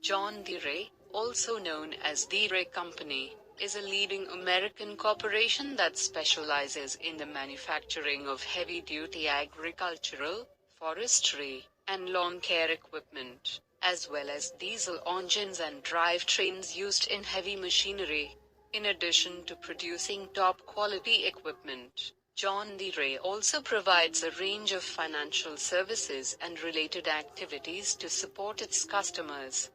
John Deere, also known as Deere Company, is a leading American corporation that specializes in the manufacturing of heavy-duty agricultural, forestry, and lawn care equipment, as well as diesel engines and drivetrains used in heavy machinery. In addition to producing top-quality equipment, John Deere also provides a range of financial services and related activities to support its customers.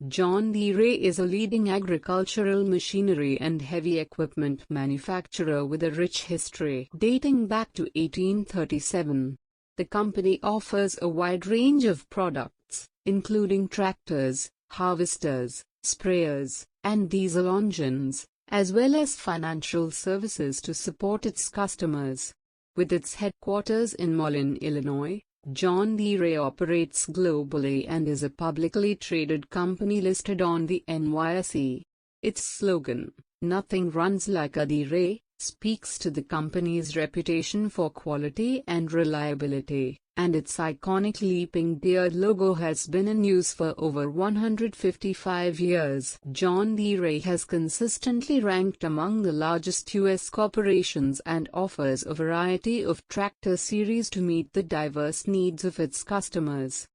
John Deere is a leading agricultural machinery and heavy equipment manufacturer with a rich history dating back to 1837. The company offers a wide range of products, including tractors, harvesters, sprayers, and diesel engines, as well as financial services to support its customers. With its headquarters in Moline, Illinois, John Deere operates globally and is a publicly traded company listed on the NYSE. Its slogan, "Nothing runs like a Deere," speaks to the company's reputation for quality and reliability, and its iconic leaping deer logo has been in use for over 155 years. John Deere has consistently ranked among the largest U.S. corporations and offers a variety of tractor series to meet the diverse needs of its customers.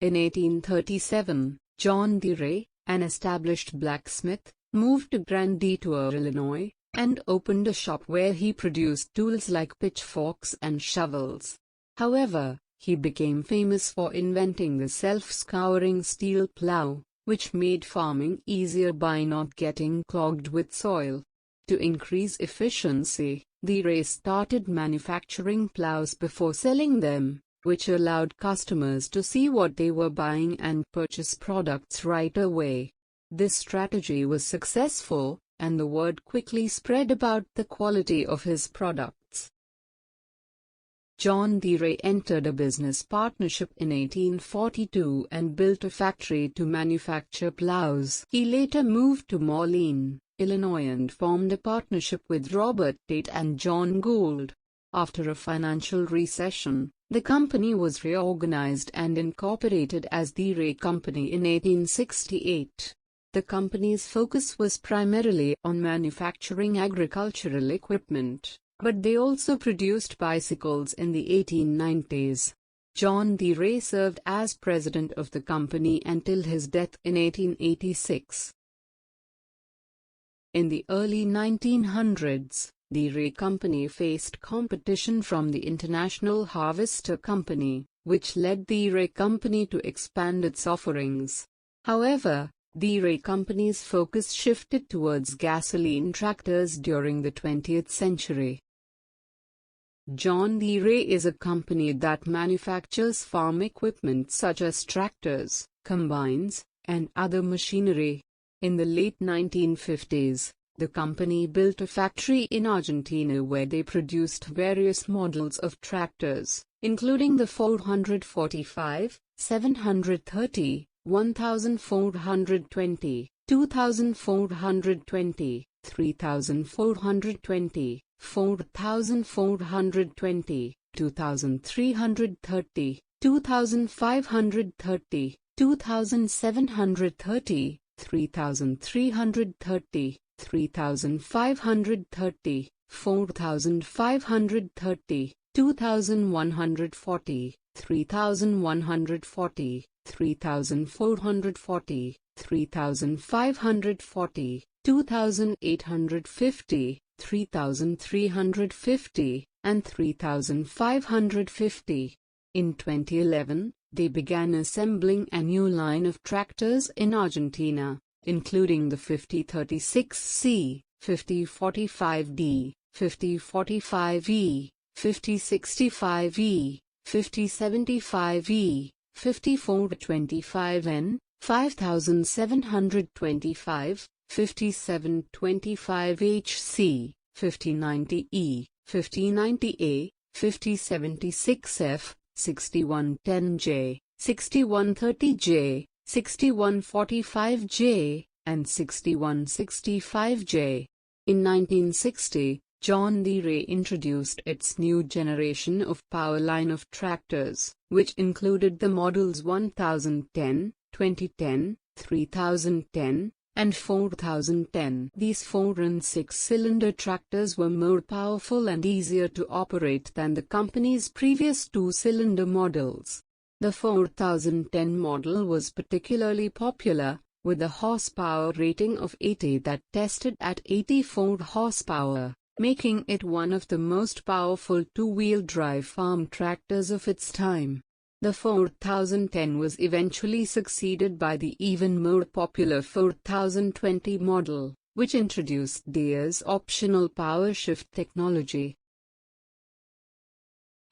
In 1837, John Deere, an established blacksmith, moved to Grand Detour, Illinois, and opened a shop where he produced tools like pitchforks and shovels. However, he became famous for inventing the self-scouring steel plow, which made farming easier by not getting clogged with soil. To increase efficiency, Deere started manufacturing plows before selling them, which allowed customers to see what they were buying and purchase products right away. This strategy was successful, and the word quickly spread about the quality of his products. John Deere entered a business partnership in 1842 and built a factory to manufacture plows. He later moved to Moline, Illinois and formed a partnership with Robert Tate and John Gould. After a financial recession, the company was reorganized and incorporated as Deere Company in 1868. The company's focus was primarily on manufacturing agricultural equipment, but they also produced bicycles in the 1890s. John Deere served as president of the company until his death in 1886. In the early 1900s, Deere Company faced competition from the International Harvester Company, which led Deere Company to expand its offerings. However, Deere Company's focus shifted towards gasoline tractors during the 20th century. John Deere is a company that manufactures farm equipment such as tractors, combines, and other machinery. In the late 1950s, the company built a factory in Argentina where they produced various models of tractors, including the 445, 730, 1420, 2420, 3420, 4420, 2330, 2530, 2730, 3330, 3530, 4530, 2140, 3140, 3440, 3540, 2850, 3350, and 3550. In 2011, they began assembling a new line of tractors in Argentina, including the 5036C, 5045D, 5045E, 5065E, 5075E, 5425N, 5725, 5725HC, 5090E, 5090A, 5076F, 6110J, 6130J, 6145J, and 6165J. In 1960, John Deere introduced its new generation of power line of tractors, which included the models 1010, 2010, 3010, and 4010. These 4 and 6-cylinder tractors were more powerful and easier to operate than the company's previous 2-cylinder models. The 4010 model was particularly popular, with a horsepower rating of 80 that tested at 84 horsepower, making it one of the most powerful 2-wheel drive farm tractors of its time. The 4010 was eventually succeeded by the even more popular 4020 model, which introduced Deere's optional power shift technology.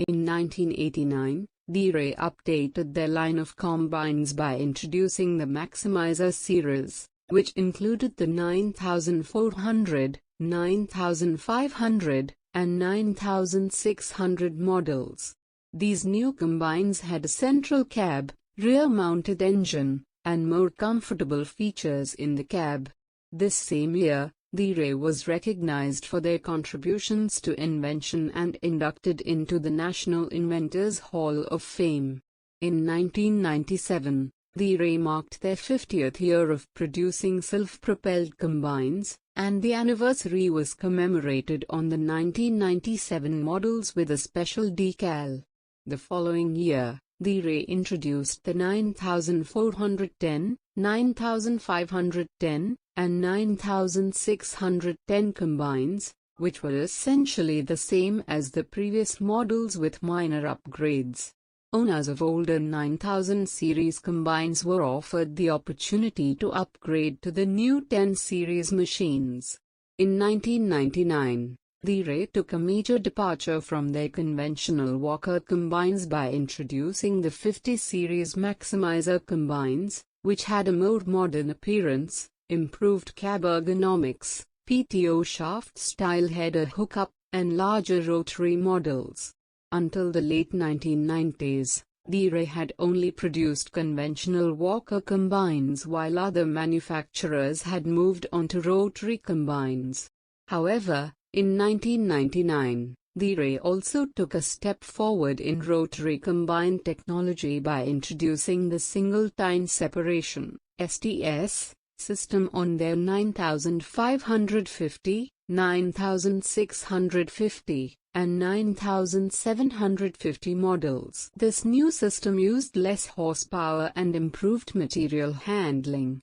In 1989, Deere updated their line of combines by introducing the Maximizer series, which included the 9400, 9500, and 9600 models. These new combines had a central cab, rear-mounted engine, and more comfortable features in the cab. This same year, Deere was recognized for their contributions to invention and inducted into the National Inventors Hall of Fame. In 1997, Deere marked their 50th year of producing self-propelled combines, and the anniversary was commemorated on the 1997 models with a special decal. The following year, Deere introduced the 9410, 9510, and 9610 combines, which were essentially the same as the previous models with minor upgrades. Owners of older 9000 series combines were offered the opportunity to upgrade to the new 10 series machines. In 1999, Deere took a major departure from their conventional Walker combines by introducing the 50 series Maximizer combines, which had a more modern appearance, improved cab ergonomics, PTO shaft-style header hookup, and larger rotary models. Until the late 1990s, Deere had only produced conventional Walker combines while other manufacturers had moved on to rotary combines. However, in 1999, Deere also took a step forward in rotary combine technology by introducing the single-tine separation (STS) system on their 9550, 9650, and 9750 models. This new system used less horsepower and improved material handling.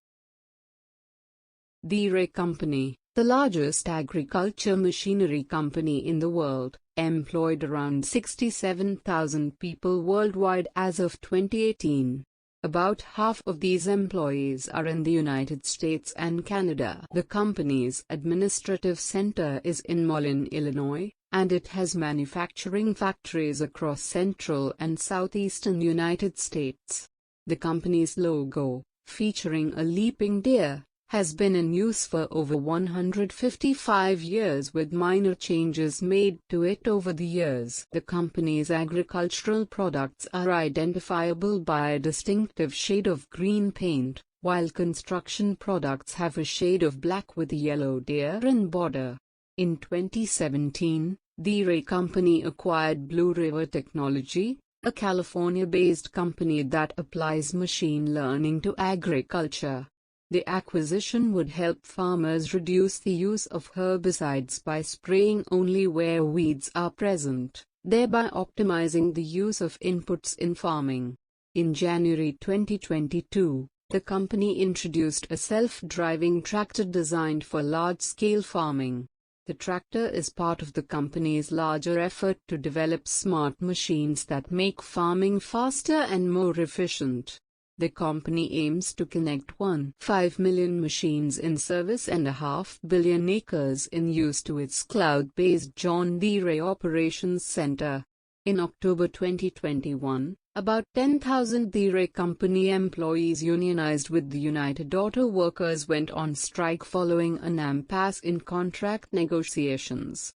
Deere Company, the largest agriculture machinery company in the world, employed around 67,000 people worldwide as of 2018. About half of these employees are in the United States and Canada. The company's administrative center is in Moline, Illinois, and it has manufacturing factories across central and southeastern United States. The company's logo, featuring a leaping deer, has been in use for over 155 years with minor changes made to it over the years. The company's agricultural products are identifiable by a distinctive shade of green paint, while construction products have a shade of black with a yellow deer in border. In 2017, Deere Company acquired Blue River Technology, a California-based company that applies machine learning to agriculture. The acquisition would help farmers reduce the use of herbicides by spraying only where weeds are present, thereby optimizing the use of inputs in farming. In January 2022, the company introduced a self-driving tractor designed for large-scale farming. The tractor is part of the company's larger effort to develop smart machines that make farming faster and more efficient. The company aims to connect 1.5 million machines in service and 500 million acres in use to its cloud-based John Deere Operations Center. In October 2021, about 10,000 Deere Company employees unionized with the United Auto Workers went on strike following an impasse in contract negotiations.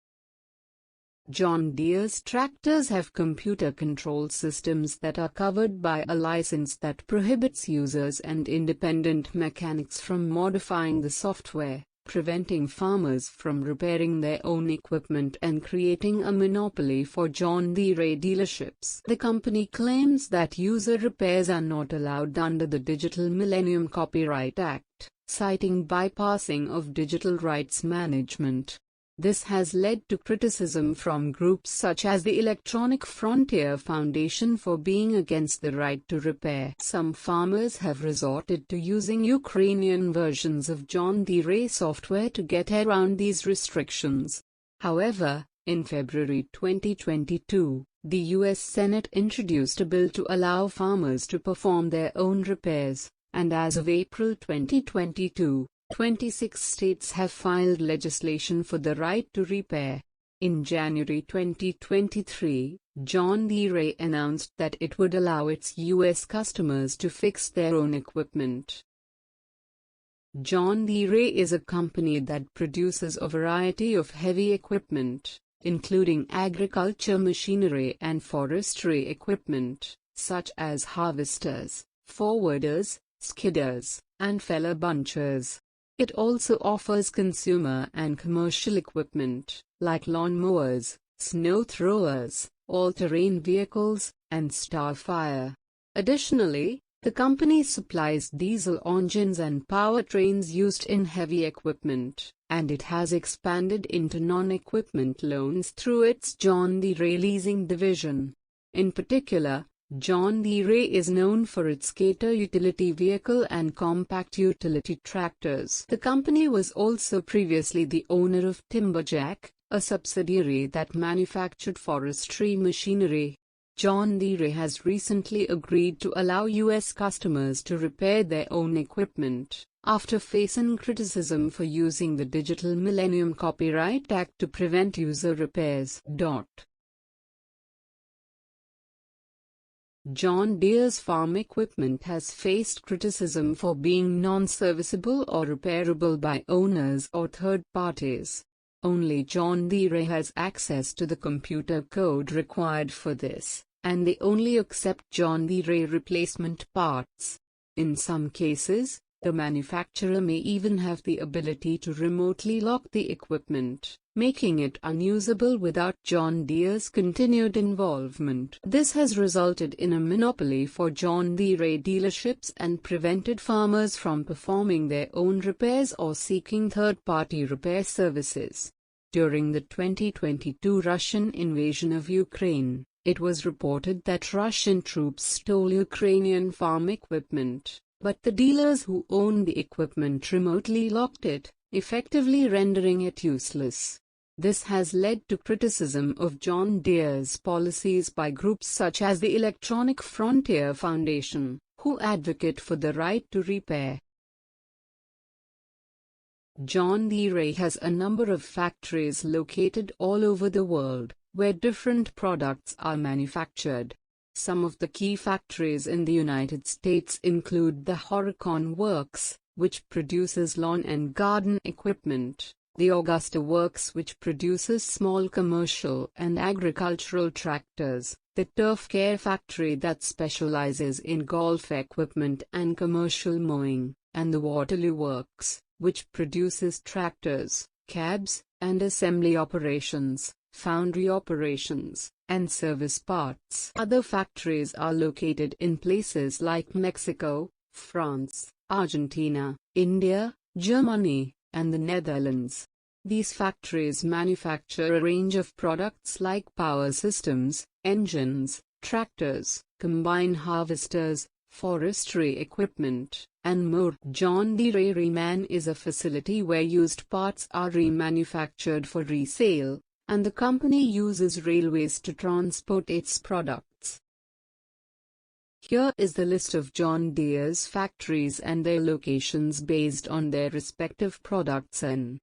John Deere's tractors have computer control systems that are covered by a license that prohibits users and independent mechanics from modifying the software. preventing farmers from repairing their own equipment and creating a monopoly for John Deere dealerships. The company claims that user repairs are not allowed under the Digital Millennium Copyright Act, citing bypassing of digital rights management. This has led to criticism from groups such as the Electronic Frontier Foundation for being against the right to repair. Some farmers have resorted to using Ukrainian versions of John Deere software to get around these restrictions. However, in February 2022, the U.S. Senate introduced a bill to allow farmers to perform their own repairs, and as of April 2022, 26 states have filed legislation for the right to repair. In January 2023, John Deere announced that it would allow its U.S. customers to fix their own equipment. John Deere is a company that produces a variety of heavy equipment, including agriculture machinery and forestry equipment, such as harvesters, forwarders, skidders, and feller bunchers. It also offers consumer and commercial equipment, like lawn mowers, snow throwers, all-terrain vehicles, and Starfire. Additionally, the company supplies diesel engines and powertrains used in heavy equipment, and it has expanded into non-equipment loans through its John Deere leasing division. In particular, John Deere is known for its Gator utility vehicle and compact utility tractors. The company was also previously the owner of Timberjack, a subsidiary that manufactured forestry machinery. John Deere has recently agreed to allow U.S. customers to repair their own equipment, after facing criticism for using the Digital Millennium Copyright Act to prevent user repairs. John Deere's farm equipment has faced criticism for being non-serviceable or repairable by owners or third parties. Only John Deere has access to the computer code required for this, and they only accept John Deere replacement parts. In some cases, the manufacturer may even have the ability to remotely lock the equipment, making it unusable without John Deere's continued involvement. This has resulted in a monopoly for John Deere dealerships and prevented farmers from performing their own repairs or seeking third-party repair services. During the 2022 Russian invasion of Ukraine, it was reported that Russian troops stole Ukrainian farm equipment, but the dealers who owned the equipment remotely locked it, effectively rendering it useless. This has led to criticism of John Deere's policies by groups such as the Electronic Frontier Foundation, who advocate for the right to repair. John Deere has a number of factories located all over the world, where different products are manufactured. Some of the key factories in the United States include the Horicon Works, which produces lawn and garden equipment, the Augusta Works, which produces small commercial and agricultural tractors, the Turf Care Factory that specializes in golf equipment and commercial mowing, and the Waterloo Works, which produces tractors, cabs, and assembly operations, foundry operations, and service parts. Other factories are located in places like Mexico, France, Argentina, India, Germany, and the Netherlands. These factories manufacture a range of products like power systems, engines, tractors, combine harvesters, forestry equipment, and more. John Deere Reman is a facility where used parts are remanufactured for resale, and the company uses railways to transport its products. Here is the list of John Deere's factories and their locations based on their respective products and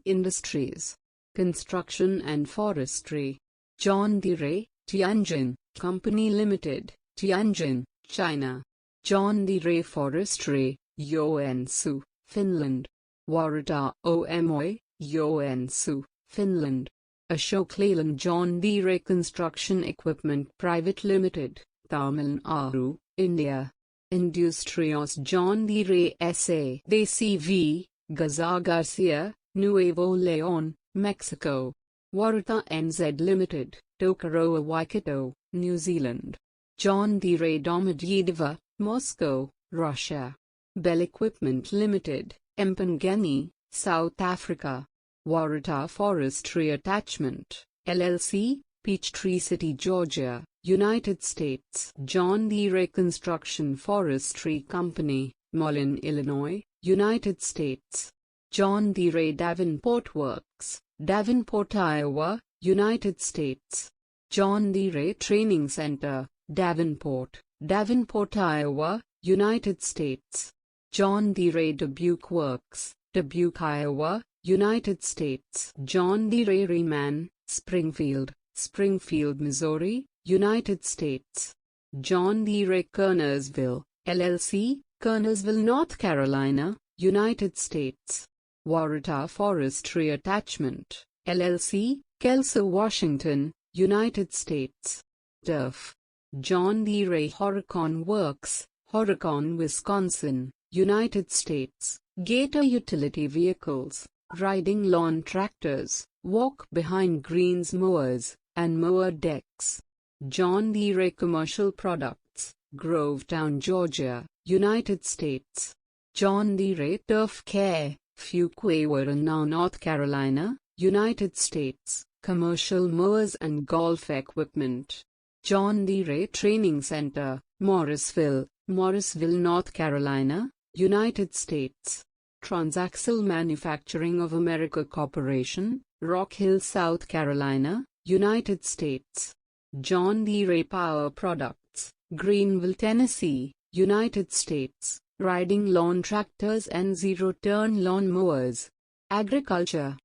industries. Construction and Forestry. John Deere, Tianjin, Company Limited, Tianjin, China. John Deere Forestry, Joensuu, Finland. Warata Oy, Joensuu, Finland. Ashok Leyland John Deere Construction Equipment Private Limited, Tamil Nadu, India. Industrios John Deere SA. Desi V, Gaza Garcia, Nuevo León, Mexico. Waratah NZ Limited, Tokoroa Waikato, New Zealand. John Deere Domodedovo, Moscow, Russia. Bell Equipment Limited, Empangeni, South Africa. Waratah Forestry Attachment, LLC, Peachtree City, Georgia, United States. John Deere Construction Forestry Company, Moline, Illinois, United States. John Deere Davenport Works, Davenport, Iowa, United States. John Deere Training Center, Davenport, Davenport, Iowa, United States. John Deere Dubuque Works, Dubuque, Iowa, United States. John Deere Reman, Springfield, Springfield, Missouri, United States. John Deere Kernersville, LLC, Kernersville, North Carolina, United States. Waratah Forestry Attachment, LLC, Kelso, Washington, United States. Turf. John Deere Horicon Works, Horicon, Wisconsin, United States. Gator Utility Vehicles, riding lawn tractors, walk-behind greens mowers, and mower decks. John Deere Commercial Products, Grovetown, Georgia, United States. John Deere Turf Care, Fuquay-Warrenau, North Carolina, United States. Commercial mowers and golf equipment. John Deere Training Center, Morrisville, Morrisville, North Carolina, United States. Transaxle Manufacturing of America Corporation, Rock Hill, South Carolina, United States. John Deere Power Products, Greenville, Tennessee, United States. Riding lawn tractors and zero-turn lawn mowers. Agriculture.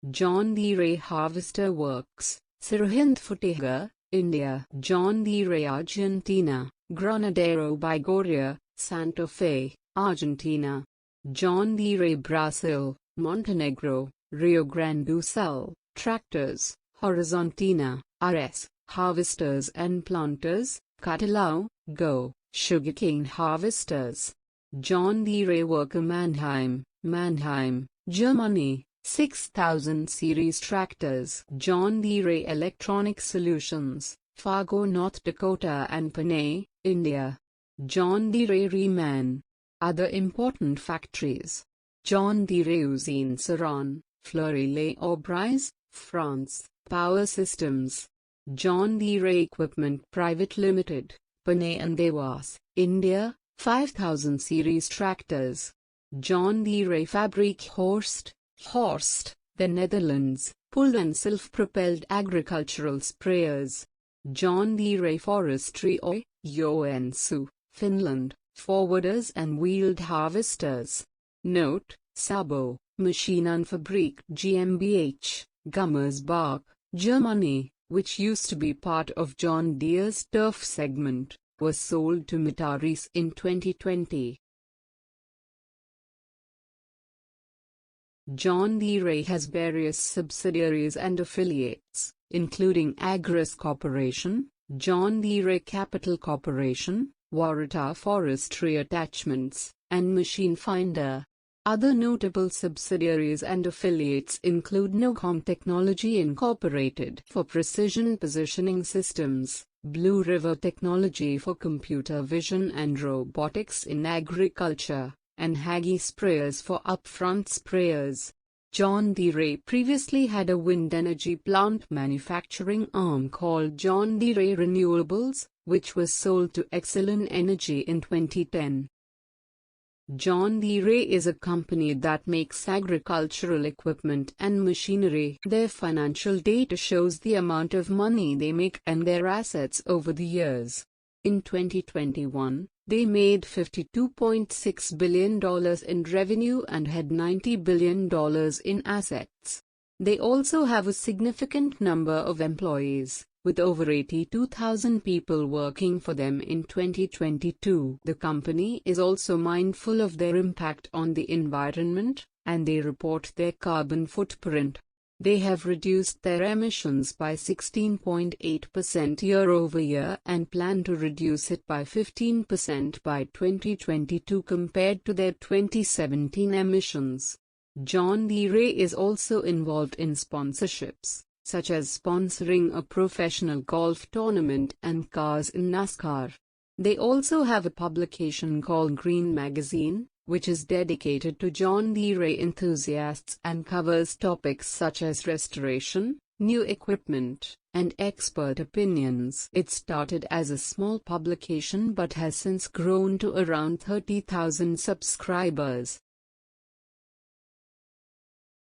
John Deere Harvester Works, Sirhind, Futehagar, India. John Deere Argentina, Granadero Baigorria, Santa Fe, Argentina. John Deere Brazil, Montenegro, Rio Grande do Sul. Tractors, Horizontina, RS. Harvesters and planters, Catalão, Go. Sugarcane harvesters. John Deere Worker Mannheim, Mannheim, Germany. 6000 series tractors. John Deere Electronic Solutions, Fargo, North Dakota and Pune, India. John Deere Reman. Other important factories. John Deere Usine Saran, Fleury-les-Aubrais, France. Power Systems. John Deere Equipment Private Limited, Pune and Dewas, India. 5000 series tractors. John Deere Fabriek Horst, Horst, the Netherlands, pull and self-propelled agricultural sprayers. John Deere Forestry Oy, Joensuu, Finland, forwarders and wheeled harvesters. Note, Sabo, Maschinenfabrik GmbH, Gummersbach, Germany, which used to be part of John Deere's turf segment, was sold to Mutares in 2020. John Deere has various subsidiaries and affiliates, including Agris Corporation, John Deere Capital Corporation, Waratah Forestry Attachments, and Machine Finder. Other notable subsidiaries and affiliates include Nocom Technology Incorporated for precision positioning systems, Blue River Technology for computer vision and robotics in agriculture, and Hagi Sprayers for upfront sprayers. John Deere previously had a wind energy plant manufacturing arm called John Deere Renewables, which was sold to Exelon Energy in 2010. John Deere is a company that makes agricultural equipment and machinery. Their financial data shows the amount of money they make and their assets over the years. In 2021, they made $52.6 billion in revenue and had $90 billion in assets. They also have a significant number of employees, with over 82,000 people working for them in 2022. The company is also mindful of their impact on the environment, and they report their carbon footprint. They have reduced their emissions by 16.8% year-over-year and plan to reduce it by 15% by 2022 compared to their 2017 emissions. John Deere is also involved in sponsorships, such as sponsoring a professional golf tournament and cars in NASCAR. They also have a publication called Green Magazine, which is dedicated to John Deere enthusiasts and covers topics such as restoration, new equipment, and expert opinions. It started as a small publication but has since grown to around 30,000 subscribers.